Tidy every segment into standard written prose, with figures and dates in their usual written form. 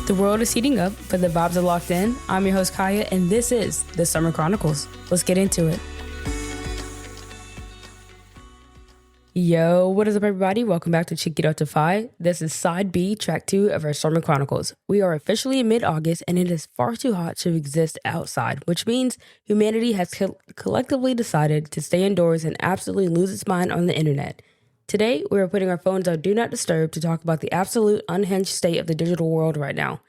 The world is heating up, but the vibes are locked in. I'm your host, Kaya, and this is the Summer Chronicles. Let's get into it. Yo, what is up, everybody? Welcome back to Chickey Delta Phi. This is Side B, Track 2 of our Summer Chronicles. We are officially in mid-August, and it is far too hot to exist outside, which means humanity has collectively decided to stay indoors and absolutely lose its mind on the internet. Today, we are putting our phones on Do Not Disturb to talk about the absolute unhinged state of the digital world right now.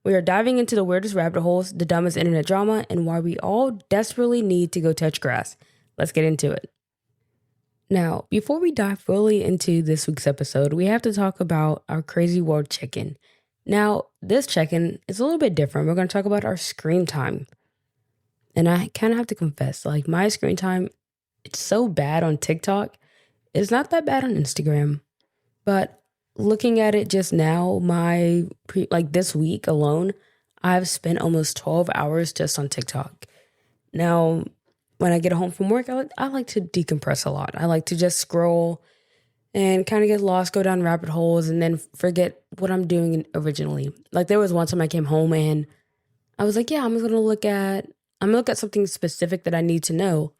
We are diving into the weirdest rabbit holes, the dumbest internet drama, and why we all desperately need to go touch grass. Let's get into it. Now, before we dive fully into this week's episode, we have to talk about our crazy world check-in. Now, this check-in is a little bit different. We're going to talk about our screen time. And I kind of have to confess, my screen time, it's so bad on TikTok. It's not that bad on Instagram. But looking at it just now, this week alone, I've spent almost 12 hours just on TikTok. Now, when I get home from work, I like to decompress a lot. I like to just scroll and kind of get lost, go down rabbit holes, and then forget what I'm doing originally. There was one time I came home and I was like, yeah, I'm gonna look at something specific that I need to know.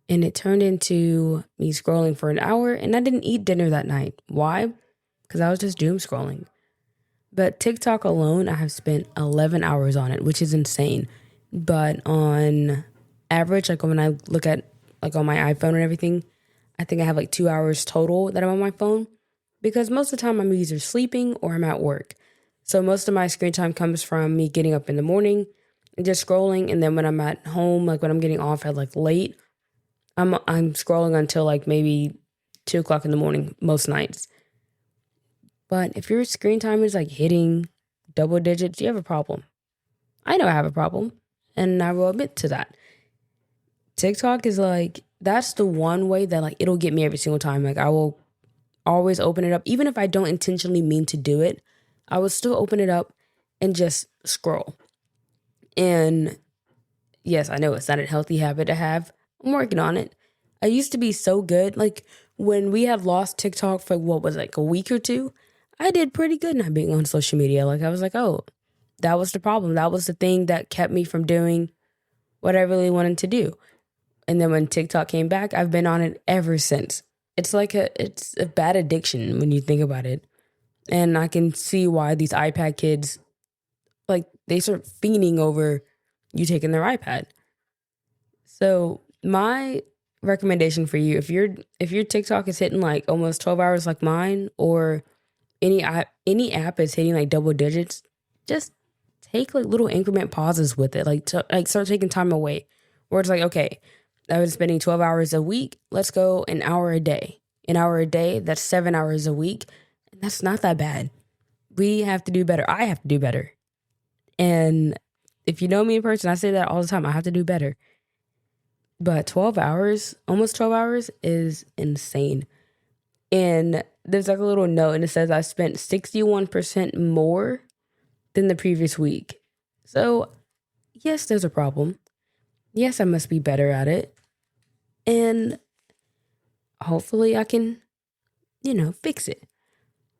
And it turned into me scrolling for an hour, and I didn't eat dinner that night. Why? Because I was just doom scrolling. But TikTok alone, I have spent 11 hours on it, which is insane. But on average, when I look at on my iPhone and everything, I think I have 2 hours total that I'm on my phone, because most of the time I'm either sleeping or I'm at work. So most of my screen time comes from me getting up in the morning and just scrolling, and then when I'm at home, when I'm getting off at late, I'm scrolling until maybe 2 o'clock in the morning most nights. But if your screen time is hitting double digits, you have a problem. I know I have a problem, and I will admit to that. TikTok is that's the one way that it'll get me every single time. I will always open it up. Even if I don't intentionally mean to do it, I will still open it up and just scroll. And yes, I know it's not a healthy habit to have. I'm working on it. I used to be so good. When we had lost TikTok for a week or two, I did pretty good not being on social media. I was oh, that was the problem. That was the thing that kept me from doing what I really wanted to do. And then when TikTok came back, I've been on it ever since. It's it's a bad addiction when you think about it. And I can see why these iPad kids, they start fiending over you taking their iPad. So my recommendation for you, if your TikTok is hitting almost 12 hours like mine, or any app is hitting double digits, just take little increment pauses with it. Start taking time away, where it's okay, I was spending 12 hours a week. Let's go an hour a day. An hour a day, that's 7 hours a week. And that's not that bad. We have to do better. I have to do better. And if you know me in person, I say that all the time. I have to do better. But 12 hours, almost 12 hours is insane. And there's a little note, and it says I spent 61% more than the previous week. So yes, there's a problem. Yes, I must be better at it. And hopefully I can, fix it.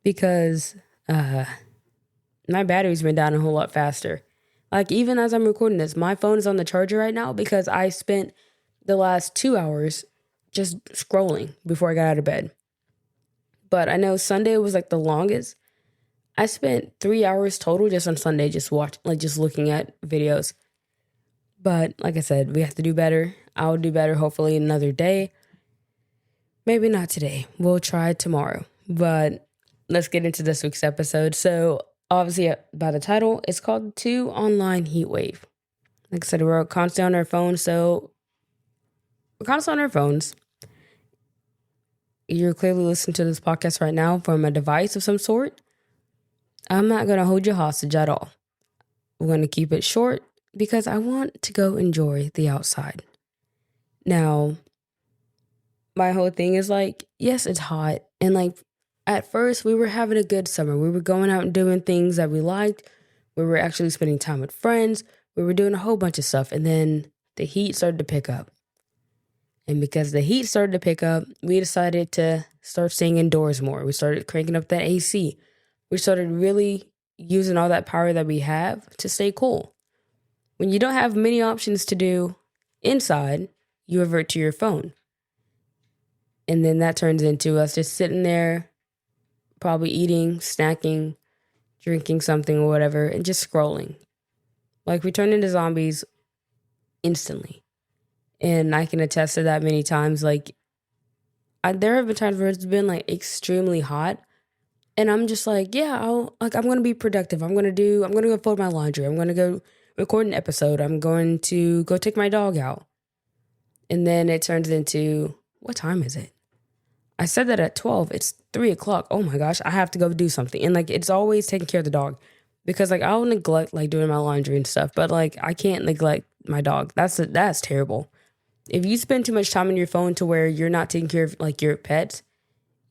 Because my battery's been down a whole lot faster. Even as I'm recording this, my phone is on the charger right now because I spent the last 2 hours just scrolling before I got out of bed. But I know Sunday was the longest. I spent 3 hours total just on Sunday, just looking at videos. But like I said, we have to do better. I'll do better hopefully another day. Maybe not today. We'll try tomorrow. But let's get into this week's episode. So obviously by the title, it's called Too Online Heatwave. Like I said, we're constantly on our phones. So we're constantly on our phones. You're clearly listening to this podcast right now from a device of some sort. I'm not going to hold you hostage at all. We're going to keep it short, because I want to go enjoy the outside. Now, my whole thing is yes, it's hot. And at first we were having a good summer. We were going out and doing things that we liked. We were actually spending time with friends. We were doing a whole bunch of stuff. And then the heat started to pick up. And because the heat started to pick up, we decided to start staying indoors more. We started cranking up that AC. We started really using all that power that we have to stay cool. When you don't have many options to do inside, you revert to your phone. And then that turns into us just sitting there, probably eating, snacking, drinking something or whatever, and just scrolling. Like, we turn into zombies instantly. And I can attest to that many times. Like, there have been times where it's been like extremely hot, and I'm just like, yeah, I'm going to be productive. I'm going to go fold my laundry. I'm going to go record an episode. I'm going to go take my dog out. And then it turns into, what time is it? I said that at 12. It's 3 o'clock. Oh my gosh, I have to go do something. And like, it's always taking care of the dog, because like I'll neglect like doing my laundry and stuff, but like I can't neglect my dog. That's terrible. If you spend too much time on your phone to where you're not taking care of like your pets,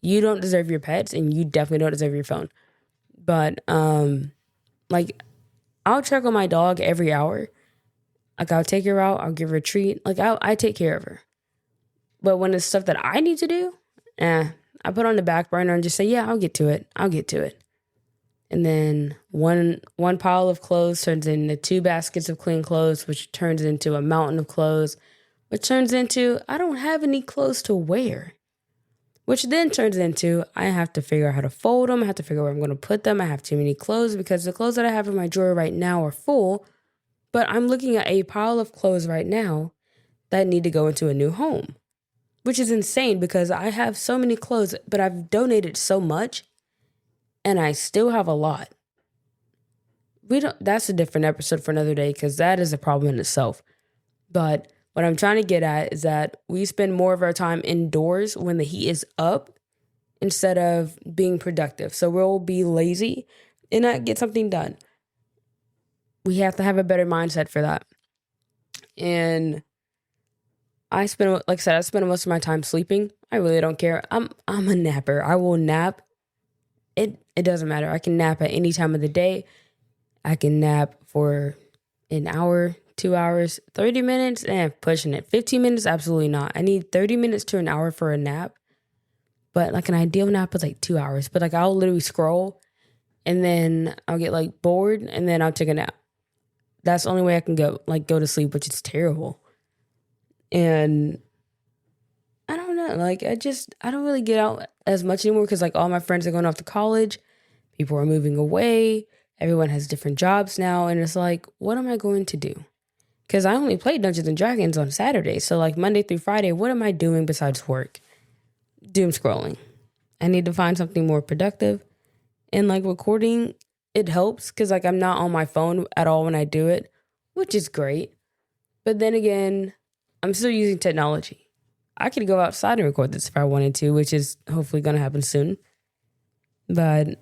you don't deserve your pets, and you definitely don't deserve your phone. But like, I'll check on my dog every hour. Like, I'll take her out, I'll give her a treat. Like, I take care of her. But when it's stuff that I need to do, I put on the back burner and just say, yeah, I'll get to it. And then one pile of clothes turns into 2 baskets of clean clothes, which turns into a mountain of clothes, which turns into, I don't have any clothes to wear, which then turns into, I have to figure out how to fold them. I have to figure out where I'm going to put them. I have too many clothes because the clothes that I have in my drawer right now are full, but I'm looking at a pile of clothes right now that need to go into a new home, which is insane because I have so many clothes, but I've donated so much and I still have a lot. That's a different episode for another day, because that is a problem in itself. But what I'm trying to get at is that we spend more of our time indoors when the heat is up instead of being productive. So we'll be lazy and not get something done. We have to have a better mindset for that. And I spend most of my time sleeping. I really don't care. I'm a napper. I will nap. It doesn't matter. I can nap at any time of the day. I can nap for an hour, 2 hours, 30 minutes, and pushing it. 15 minutes, absolutely not. I need 30 minutes to an hour for a nap. But like, an ideal nap is like 2 hours. But like, I'll literally scroll and then I'll get like bored and then I'll take a nap. That's the only way I can go to sleep, which is terrible. And I don't know, like, I don't really get out as much anymore, because like all my friends are going off to college. People are moving away. Everyone has different jobs now. And it's like, what am I going to do? Because I only play Dungeons and Dragons on Saturday. So like Monday through Friday, what am I doing besides work? Doomscrolling. I need to find something more productive. And like, recording, it helps because like I'm not on my phone at all when I do it, which is great. But then again, I'm still using technology. I could go outside and record this if I wanted to, which is hopefully going to happen soon. But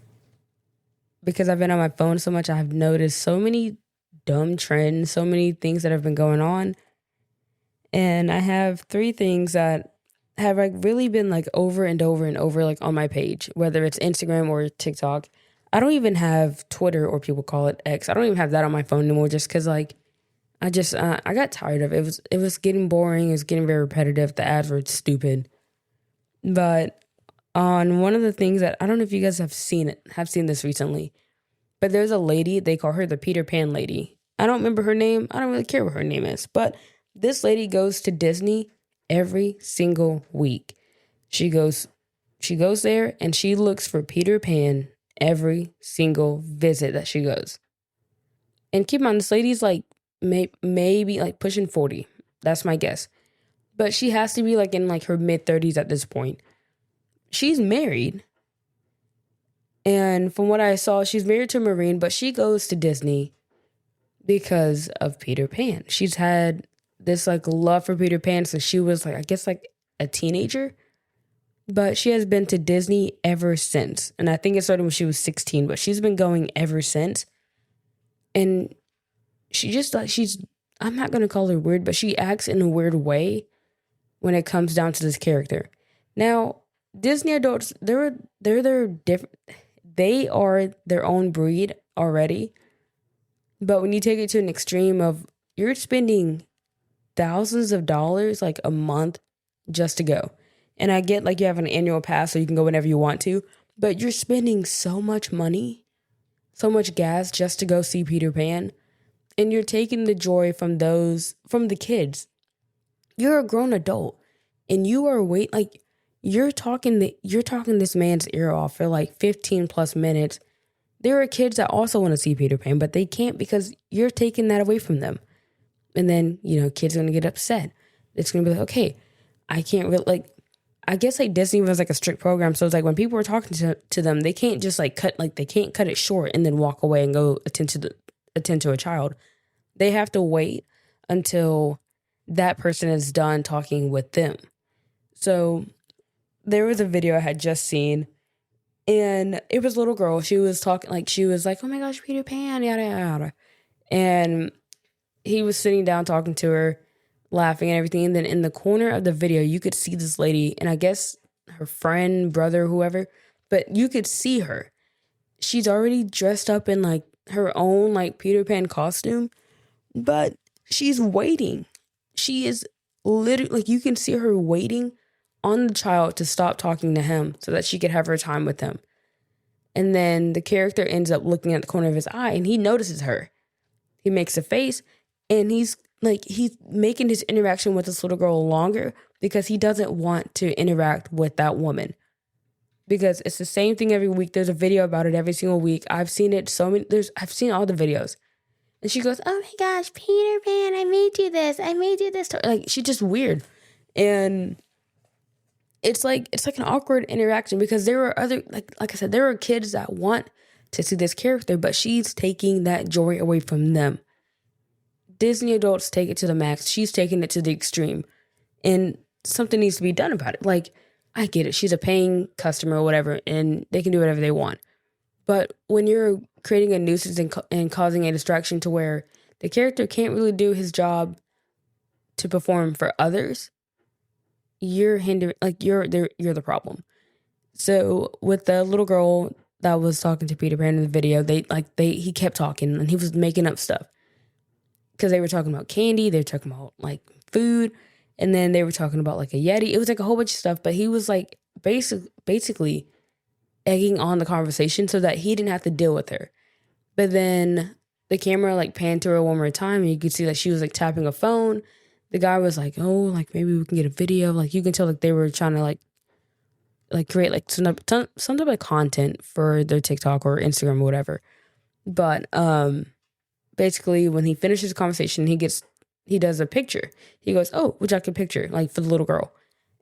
because I've been on my phone so much, I have noticed so many dumb trends, so many things that have been going on. And I have 3 things that have like really been like over and over and over, like on my page, whether it's Instagram or TikTok. I don't even have Twitter, or people call it X. I don't even have that on my phone anymore, just because like I got tired of it. It was getting boring. It was getting very repetitive. The ads were stupid. But on one of the things that, I don't know if you guys have seen this recently, but there's a lady, they call her the Peter Pan lady. I don't remember her name. I don't really care what her name is. But this lady goes to Disney every single week. She goes there and she looks for Peter Pan every single visit that she goes. And keep in mind, this lady's like maybe like pushing 40. That's my guess. But she has to be like in like her mid-30s at this point. She's married. And from what I saw, she's married to a Marine, but she goes to Disney because of Peter Pan. She's had this like love for Peter Pan since she was like, I guess like a teenager. But she has been to Disney ever since. And I think it started when she was 16, but she's been going ever since. And she just like, I'm not going to call her weird, but she acts in a weird way when it comes down to this character. Now, Disney adults, they're different. They are their own breed already. But when you take it to an extreme of, you're spending thousands of dollars like a month just to go. And I get like you have an annual pass so you can go whenever you want to, but you're spending so much money so much gas just to go see Peter Pan, and you're taking the joy from the kids. You're a grown adult, and you are you're talking this man's ear off for like 15 plus minutes. There are kids that also want to see Peter Pan, but they can't because you're taking that away from them. And then, kids are going to get upset. It's going to be like, okay, I can't really, I guess Disney was like a strict program. So it's like when people are talking to them, they can't just they can't cut it short and then walk away and go attend to a child. They have to wait until that person is done talking with them. So there was a video I had just seen, and it was a little girl. She was talking, she was like, oh my gosh, Peter Pan, yada, yada. And he was sitting down talking to her, laughing and everything. And then in the corner of the video, you could see this lady, and I guess her friend, brother, whoever, but you could see her. She's already dressed up in her own Peter Pan costume, but she's waiting. She is literally, you can see her waiting on the child to stop talking to him so that she could have her time with him. And then the character ends up looking at the corner of his eye, and he notices her. He makes a face, and he's making his interaction with this little girl longer because he doesn't want to interact with that woman. Because it's the same thing every week. There's a video about it every single week. I've seen it I've seen all the videos. And she goes, oh my gosh, Peter Pan, I made you this. I made you this. She's just weird. And it's like an awkward interaction because there are other, like I said, there are kids that want to see this character, but she's taking that joy away from them. Disney adults take it to the max. She's taking it to the extreme. And something needs to be done about it. I get it. She's a paying customer or whatever, and they can do whatever they want. But when you're creating a nuisance and causing a distraction to where the character can't really do his job to perform for others, you're hindering, you're the problem. So with the little girl that was talking to Peter Pan in the video, he kept talking and he was making up stuff. Because they were talking about candy, they were talking about food, and then they were talking about a Yeti. It was a whole bunch of stuff, but he was basically egging on the conversation so that he didn't have to deal with her. But then the camera panned to her one more time, and you could see that she was tapping a phone. The guy was like, oh, maybe we can get a video. You can tell they were trying to create some type of content for their TikTok or Instagram or whatever. But basically when he finishes the conversation, he does a picture. He goes, oh, would you like a picture for the little girl?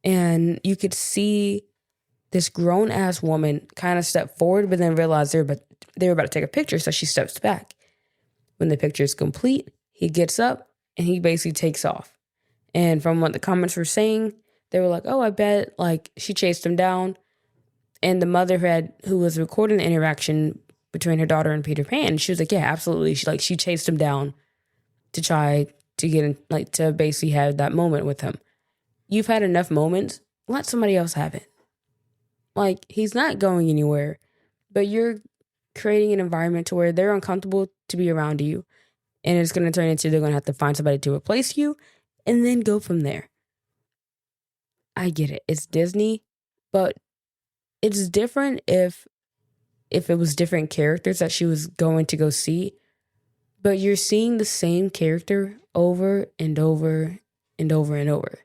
And you could see this grown-ass woman kind of step forward, but then realize they were about to take a picture, so she steps back. When the picture is complete, he gets up, and he basically takes off. And from what the comments were saying, they were like, oh, I bet, she chased him down. And the mother who was recording the interaction between her daughter and Peter Pan, she was like, yeah, absolutely. She chased him down to try to get in, to basically have that moment with him. You've had enough moments. Let somebody else have it. He's not going anywhere, but you're creating an environment to where they're uncomfortable to be around you, and it's going to turn into they're going to have to find somebody to replace you and then go from there. I get it. It's Disney, but it's different if it was different characters that she was going to go see, but you're seeing the same character over and over and over and over.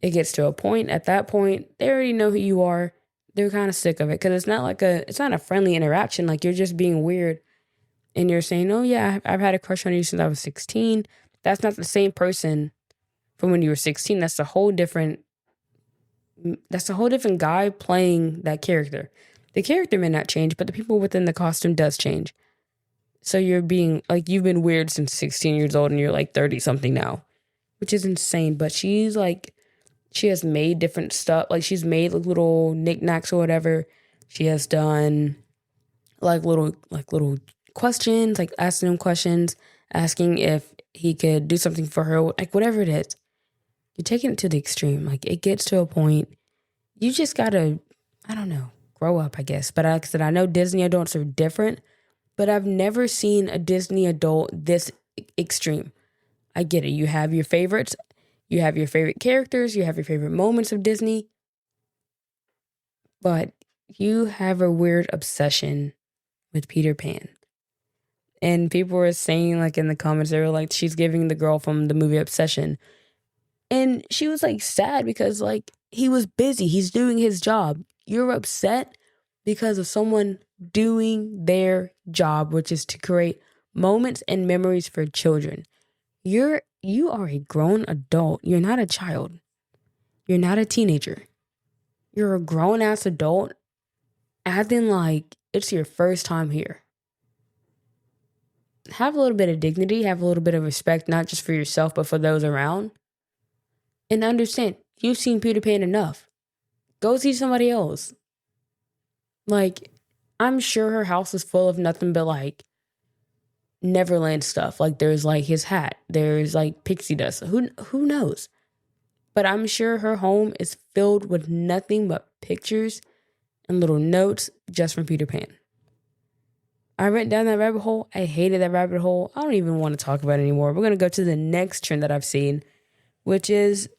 It gets to a point, at that point, they already know who you are. They're kind of sick of it because it's not a friendly interaction. You're just being weird and you're saying, oh yeah, I've had a crush on you since I was 16. That's not the same person from when you were 16. That's a whole different guy playing that character. The character may not change, but the people within the costume does change. So you're being you've been weird since 16 years old and you're 30 something now, which is insane. But she's she has made different stuff. She's made little knickknacks or whatever. She has done little questions, asking him questions, asking if he could do something for her, whatever it is. You're taking it to the extreme. It gets to a point. You just gotta, I don't know, grow up, I guess. But like I said, I know Disney adults are different, but I've never seen a Disney adult this extreme. I get it. You have your favorites. You have your favorite characters. You have your favorite moments of Disney. But you have a weird obsession with Peter Pan. And people were saying, like, in the comments, they were like, she's giving the girl from the movie Obsession. And she was, like, sad because, like, he was busy. He's doing his job. You're upset because of someone doing their job, which is to create moments and memories for children. You are a grown adult. You're not a child. You're not a teenager. You're a grown-ass adult acting like it's your first time here. Have a little bit of dignity, have a little bit of respect, not just for yourself, but for those around. And understand, you've seen Peter Pan enough. Go see somebody else. Like, I'm sure her house is full of nothing but, like, Neverland stuff. Like, there's, like, his hat. There's, like, pixie dust. Who knows? But I'm sure her home is filled with nothing but pictures and little notes just from Peter Pan. I went down that rabbit hole. I hated that rabbit hole. I don't even want to talk about it anymore. We're going to go to the next trend that I've seen, which is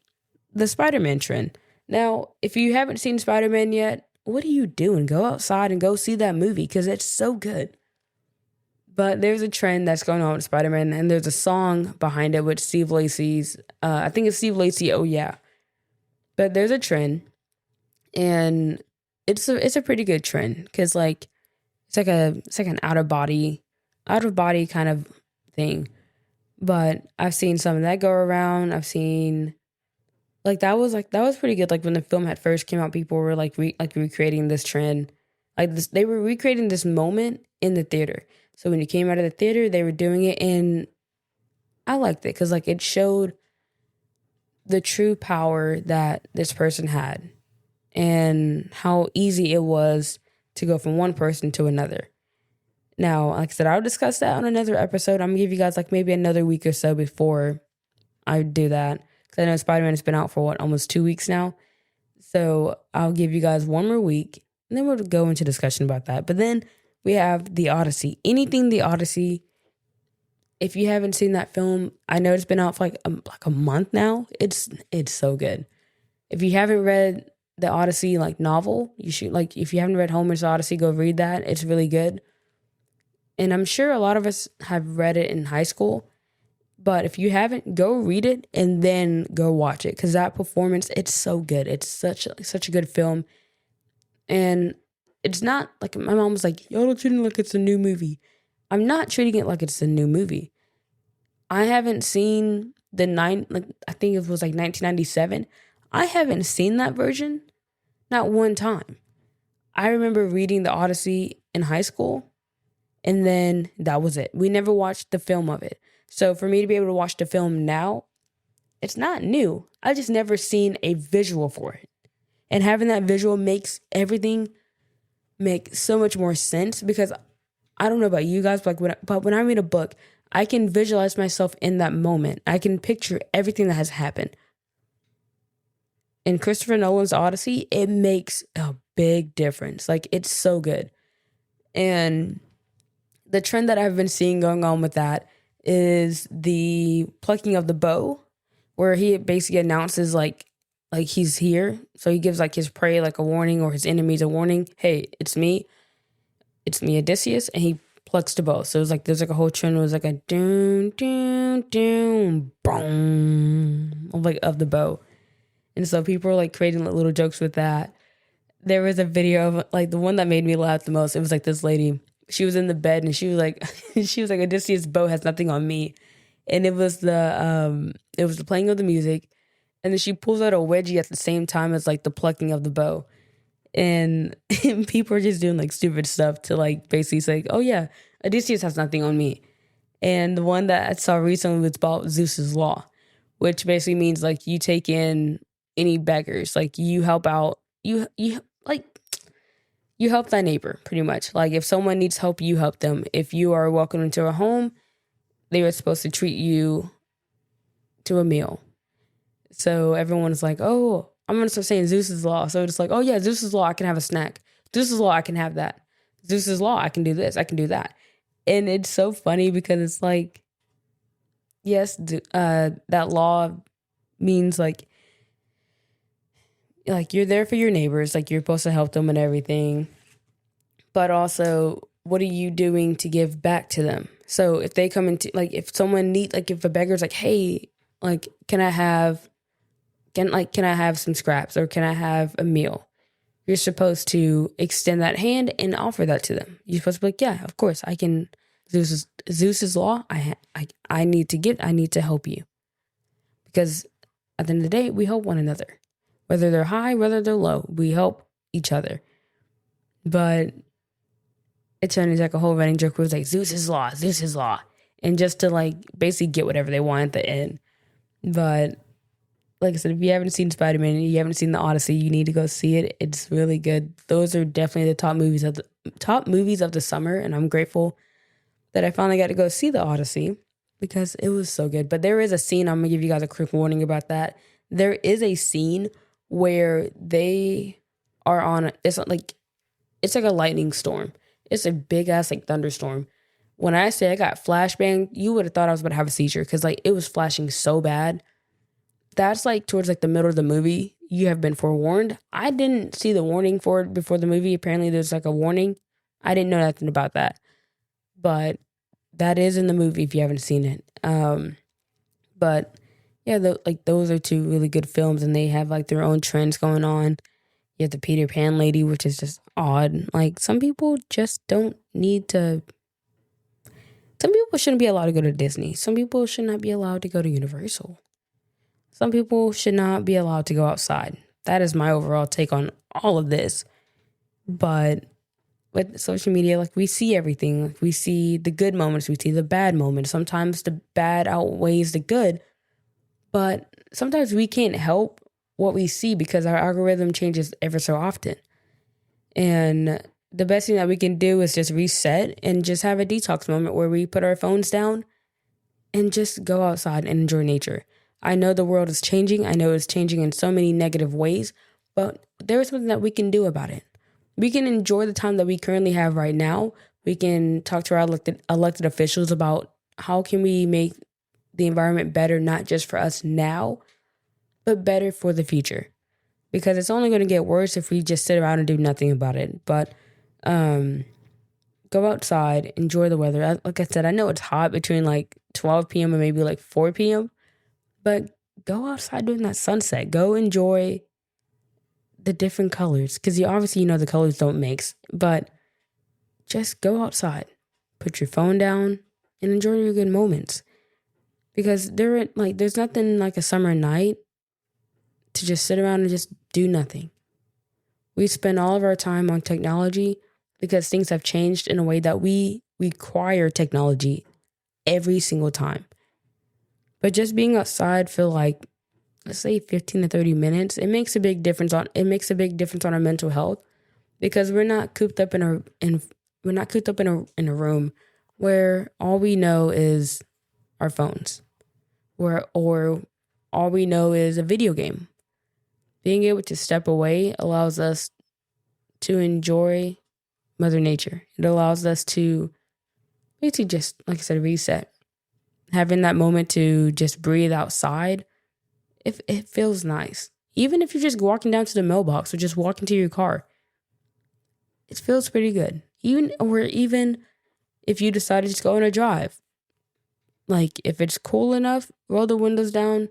the Spider-Man trend. Now, if you haven't seen Spider-Man yet, what are you doing? Go outside and go see that movie because it's so good. But there's a trend that's going on with Spider-Man, and there's a song behind it with Steve Lacy's, I think it's Steve Lacy, Oh Yeah. But there's a trend, and it's a pretty good trend because, like, it's like an out of body kind of thing. But I've seen some of that go around. I've seen that was pretty good. Like when the film had first came out, people were like recreating this trend. Like this, they were recreating this moment in the theater. So when you came out of the theater, they were doing it, and I liked it because like it showed the true power that this person had and how easy it was to go from one person to another. Now, like I said, I'll discuss that on another episode. I'm going to give you guys like maybe another week or so before I do that. Because I know Spider-Man has been out for almost 2 weeks now. So I'll give you guys one more week, and then we'll go into discussion about that. But then we have The Odyssey. Anything The Odyssey. If you haven't seen that film, I know it's been out for like a month now. It's so good. If you haven't read the Odyssey like novel, you should if you haven't read Homer's Odyssey, go read that. It's really good. And I'm sure a lot of us have read it in high school, but if you haven't, go read it and then go watch it because that performance, it's so good. It's such a good film. And it's not like my mom was like, y'all don't treat it like it's a new movie. I'm not treating it like it's a new movie. I haven't seen I think it was like 1997. I haven't seen that version, not one time. I remember reading the Odyssey in high school, and then that was it. We never watched the film of it. So for me to be able to watch the film now, it's not new. I just never seen a visual for it. And having that visual makes everything make so much more sense because I don't know about you guys, but when I read a book, I can visualize myself in that moment. I can picture everything that has happened. In Christopher Nolan's Odyssey, it makes a big difference. Like, it's so good. And the trend that I've been seeing going on with that is the plucking of the bow, where he basically announces like he's here. So he gives like his prey like a warning or his enemies a warning. Hey, it's me. It's me, Odysseus. And he plucks the bow. So it was like, there's like a whole trend. It was like a doom, doom, doom, boom of the bow. And so people were like creating like, little jokes with that. There was a video of like the one that made me laugh the most. It was like this lady. She was in the bed and she was like, Odysseus' bow has nothing on me. And it was the playing of the music. And then she pulls out a wedgie at the same time as like the plucking of the bow. And people are just doing like stupid stuff to like basically say, oh yeah, Odysseus has nothing on me. And the one that I saw recently was about Zeus's law, which basically means like you take in any beggars, like you help out, you help thy neighbor pretty much. Like if someone needs help, you help them. If you are welcome into a home, they were supposed to treat you to a meal. So everyone's like, oh, I'm going to start saying Zeus's law. So it's like, oh yeah, Zeus's law, I can have a snack. Zeus's law, I can have that. Zeus's law, I can do this, I can do that. And it's so funny because it's like, yes, that law means like you're there for your neighbors, like you're supposed to help them and everything. But also what are you doing to give back to them? So if they come into, like, if someone need, like, if a beggar's like, hey, like, can I have some scraps, or can I have a meal? You're supposed to extend that hand and offer that to them. You're supposed to be like, yeah, of course, I can. Zeus's law. I need to help you, because at the end of the day, we help one another, whether they're high, whether they're low. We help each other. But it turned into like a whole running joke where it was like Zeus's law, and just to like basically get whatever they want at the end. But like I said, if you haven't seen Spider-Man and you haven't seen The Odyssey, you need to go see it. It's really good. Those are definitely the top movies of the summer, and I'm grateful that I finally got to go see The Odyssey because it was so good. But there is a scene, I'm gonna give you guys a quick warning about that. There is a scene where they are on it's like a lightning storm. It's a big ass like thunderstorm. When I say I got flashbang, you would have thought I was about to have a seizure because like it was flashing so bad. That's like towards like the middle of the movie. You have been forewarned. I didn't see the warning for it before the movie. Apparently there's like a warning. I didn't know nothing about that. But that is in the movie if you haven't seen it. But yeah, those are two really good films, and they have like their own trends going on. You have the Peter Pan lady, which is just odd. Like some people just don't need to. Some people shouldn't be allowed to go to Disney. Some people should not be allowed to go to Universal. Some people should not be allowed to go outside. That is my overall take on all of this. But with social media, like we see everything. Like we see the good moments, we see the bad moments. Sometimes the bad outweighs the good, but sometimes we can't help what we see because our algorithm changes ever so often. And the best thing that we can do is just reset and just have a detox moment where we put our phones down and just go outside and enjoy nature. I know the world is changing. I know it's changing in so many negative ways, but there is something that we can do about it. We can enjoy the time that we currently have right now. We can talk to our elected officials about how can we make the environment better, not just for us now, but better for the future. Because it's only going to get worse if we just sit around and do nothing about it. But go outside, enjoy the weather. Like I said, I know it's hot between like 12 p.m. and maybe like 4 p.m., but go outside during that sunset. Go enjoy the different colors, because you know the colors don't mix, but just go outside, put your phone down, and enjoy your good moments. Because there's nothing like a summer night to just sit around and just do nothing. We spend all of our time on technology because things have changed in a way that we require technology every single time. But just being outside for like, let's say 15 to 30 minutes, it makes a big difference on our mental health, because we're not cooped up in a room where all we know is our phones, or all we know is a video game. Being able to step away allows us to enjoy Mother Nature. It allows us to basically just, like I said, reset. Having that moment to just breathe outside, it feels nice. Even if you're just walking down to the mailbox or just walking to your car, it feels pretty good. Even if you decide to just go on a drive, like if it's cool enough, roll the windows down,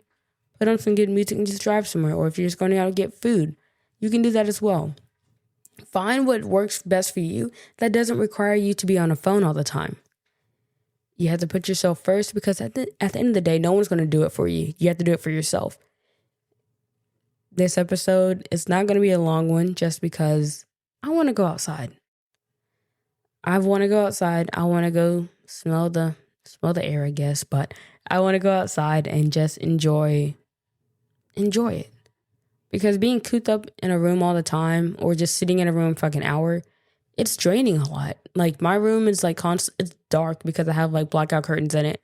put on some good music and just drive somewhere. Or if you're just going out to get food, you can do that as well. Find what works best for you that doesn't require you to be on a phone all the time. You have to put yourself first, because at the end of the day, no one's going to do it for you. You have to do it for yourself. This episode is not going to be a long one just because I want to go outside. I want to go outside. I want to go smell the air, I guess. But I want to go outside and just enjoy it. Because being cooped up in a room all the time, or just sitting in a room for like an hour, it's draining a lot. Like my room is like it's dark because I have like blackout curtains in it.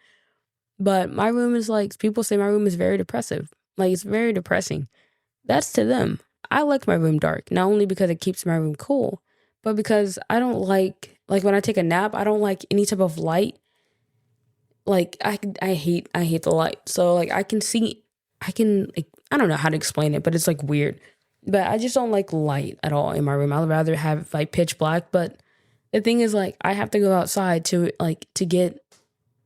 But my room is like, people say my room is very depressive. Like it's very depressing. That's to them. I like my room dark, not only because it keeps my room cool, but because I don't like when I take a nap, I don't like any type of light. Like I hate the light. So like I don't know how to explain it, but it's like weird. But I just don't like light at all in my room. I'd rather have like pitch black, but The thing is, like, I have to go outside to get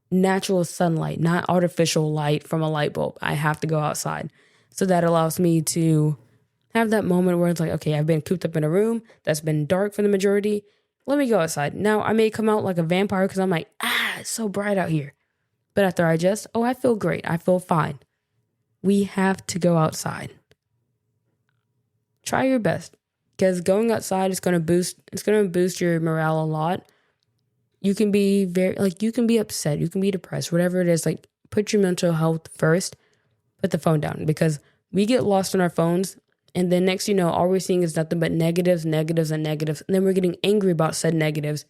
natural sunlight, not artificial light from a light bulb. I have to go outside. So that allows me to have that moment where it's like, okay, I've been cooped up in a room that's been dark for the majority. Let me go outside. Now, I may come out like a vampire because I'm like, it's so bright out here. But after I I feel great. I feel fine. We have to go outside. Try your best, because going outside is going to boost your morale a lot. You can be you can be upset, you can be depressed, whatever it is. Like, put your mental health first. Put the phone down, because we get lost on our phones, and then next all we're seeing is nothing but negatives, negatives, and negatives. And then we're getting angry about said negatives.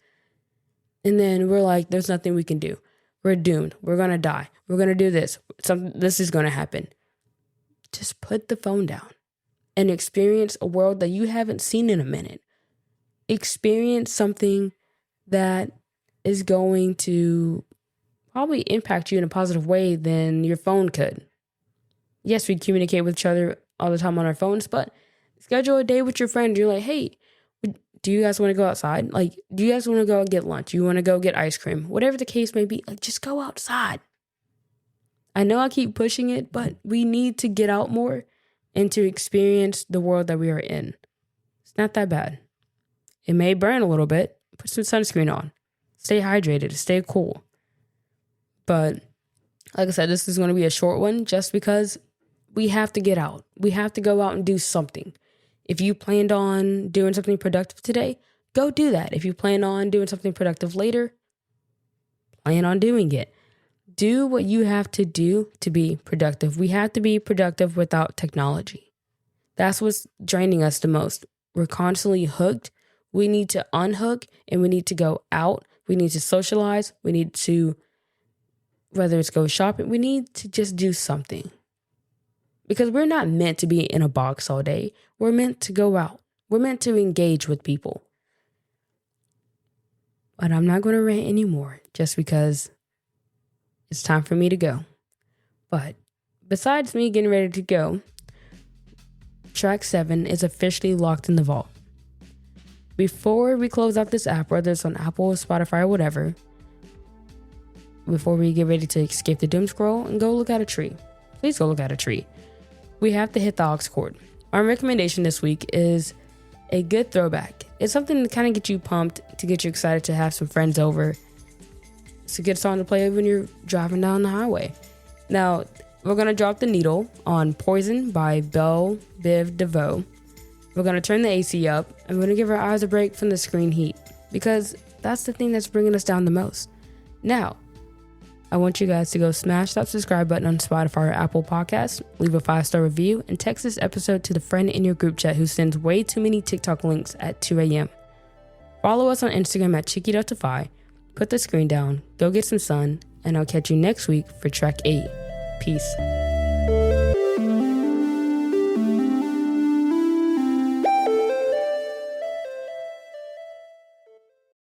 And then we're like, there's nothing we can do. We're doomed. We're going to die. We're going to do this. This is going to happen. Just put the phone down and experience a world that you haven't seen in a minute. Experience something that is going to probably impact you in a positive way than your phone could. Yes, we communicate with each other all the time on our phones, but schedule a day with your friend. You're like, hey, do you guys want to go outside? Like, do you guys want to go get lunch? You want to go get ice cream? Whatever the case may be, like, just go outside. I know I keep pushing it, but we need to get out more and to experience the world that we are in. It's not that bad. It may burn a little bit. Put some sunscreen on. Stay hydrated. Stay cool. But like I said, this is going to be a short one just because we have to get out. We have to go out and do something. If you planned on doing something productive today, go do that. If you plan on doing something productive later, plan on doing it. Do what you have to do to be productive. We have to be productive without technology. That's what's draining us the most. We're constantly hooked. We need to unhook, and we need to go out. We need to socialize. We need to, whether it's go shopping, we need to just do something. Because we're not meant to be in a box all day. We're meant to go out. We're meant to engage with people. But I'm not going to rant anymore just because it's time for me to go. But besides me getting ready to go, track 7 is officially locked in the vault. Before we close out this app, whether it's on Apple, Spotify, or whatever, before we get ready to escape the doomscroll and go look at a tree, please go look at a tree. We have to hit the aux cord. My recommendation this week is a good throwback. It's something to kind of get you pumped, to get you excited to have some friends over. It's a good song to play when you're driving down the highway. Now, we're going to drop the needle on Poison by Belle Biv DeVoe. We're going to turn the AC up, and we're going to give our eyes a break from the screen heat, because that's the thing that's bringing us down the most. Now, I want you guys to go smash that subscribe button on Spotify or Apple Podcasts, leave a 5-star review, and text this episode to the friend in your group chat who sends way too many TikTok links at 2 a.m. Follow us on Instagram at Chickey Delta Phi. Put the screen down, go get some sun, and I'll catch you next week for track 8. Peace.